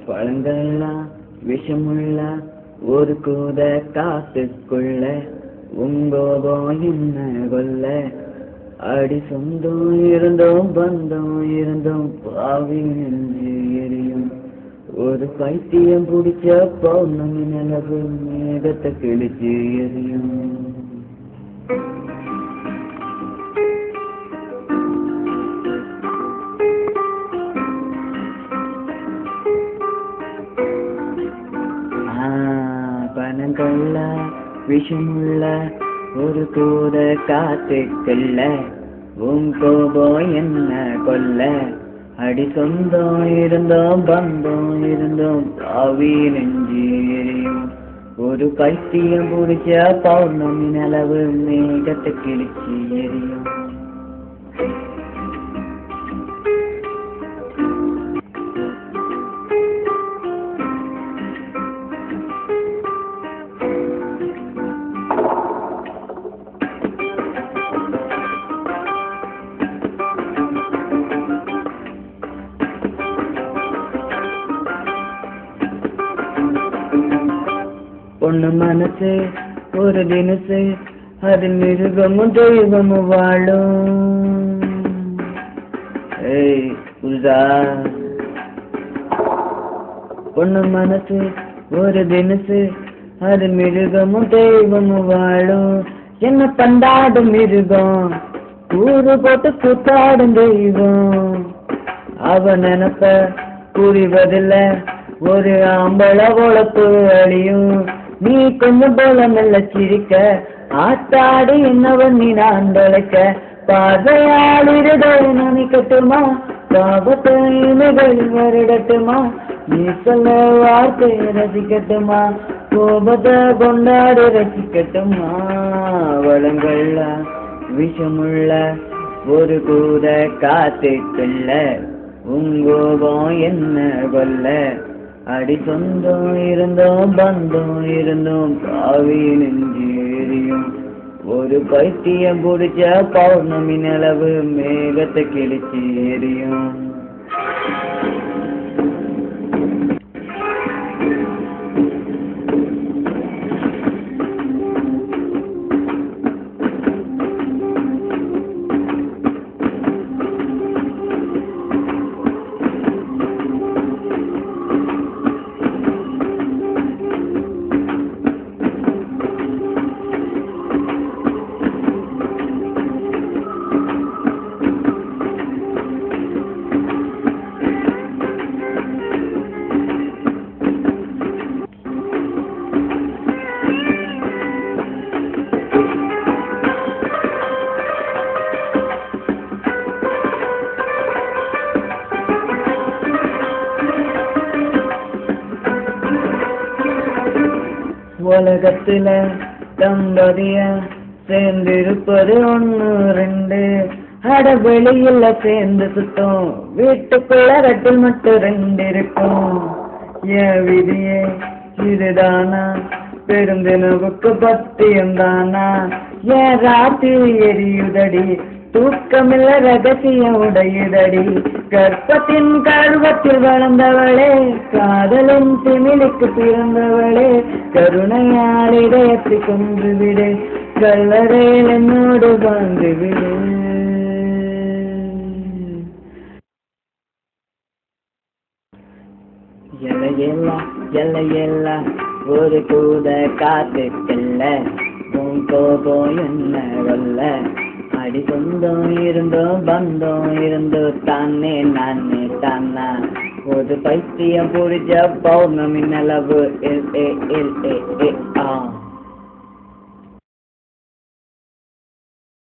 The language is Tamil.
பழங்கள்லாம் விஷமுள்ள ஒரு கூட காத்துக்குள்ள உங்கோபம் என்ன கொல்ல அடி சொந்தம் இருந்தோம் பந்தம் இருந்தோம் பாவி நெஞ்சு எரியும் ஒரு பைத்தியம் பிடிச்ச பௌர்ணமி நிலவு மேகத்தை கிழிச்சு எரியும். பணங்கள்ல விஷமுள்ள ஒரு கூட காத்துக்கல்ல உன் கோபம் என்ன கொல்ல அடி சொந்தம் இருந்தோம் பந்தம் இருந்தோம் பாவி நெஞ்சு எரியும் ஒரு பைத்தியம் பிடிச்ச பௌர்ணமி நிலவு மேகத்தை கிழிச்சு எரியும். பொண்ணு மனசு ஒரு தினசு அது மிருகமும் தெய்வமும் வாழும். பொண்ணு மனசு ஒரு தினசு அது மிருகமும் தெய்வமும் வாழும். என்ன பந்தாடும் மிருகம் கூறு போட்டு கூத்தாடும் தெய்வம் அவ நினைப்ப புரிவதில்லை ஒரு ஆம்பள உழப்பு அழியும். நீ கொஞ்சம் போல மெல்ல சிரிக்க ஆத்தாடி என்னவன் நீ நான் தொலைக்க பார்வையாளிருதை நினைக்கட்டுமா பாபத்தை இமைகள் வருடட்டுமா நீ சொல்ல வார்த்தையை ரசிக்கட்டுமா கோபத்தை கொண்டாடி ரசிக்கட்டுமா. வளங்கள்ல விஷமுள்ள ஒரு கூட காத்துக்குள்ள உங்கோபம் என்ன கொல்ல அடி சொந்தம் இருந்தோம் பந்தம் இருந்தோம் பாவி நெஞ்சு எரியும் ஒரு பைத்தியம் பிடிச்ச பௌர்ணமி நிலவு மேகத்தை கிழிச்சு எரியும். உலகத்துல தம்பதிய சேர்ந்திருப்பது ஒண்ணு ரெண்டு அட வெளியில சேர்ந்து சுத்தம் வீட்டுக்குள்ள ரெட்டில் மட்டும் ரெண்டு இருக்கும். என் விதியே இதுதானா பெருந்தினவுக்கு பத்தியம் தானா என் ராத்திரி எரியுதடி தூக்கமில்ல ரகசியம் உடையுதடி கற்பத்தின் கருவத்தில் வளர்ந்தவளே காதலின் திமிலுக்கு பிறந்தவளே கருணையால் இதயத்தை கொன்று விடு கல்லறையில் என்னோடு வாழ்ந்து விடு. எல்லையெல்ல ஒரு கூட காத்துக்கல்ல உன் கோபம் என்ன வல்ல அடி சொந்தம் இருந்தோம் பந்தம் இருந்தோ தானே நானே தானா ஒரு பைத்தியம் பிடிச்ச பௌர்ணமி நிலவு.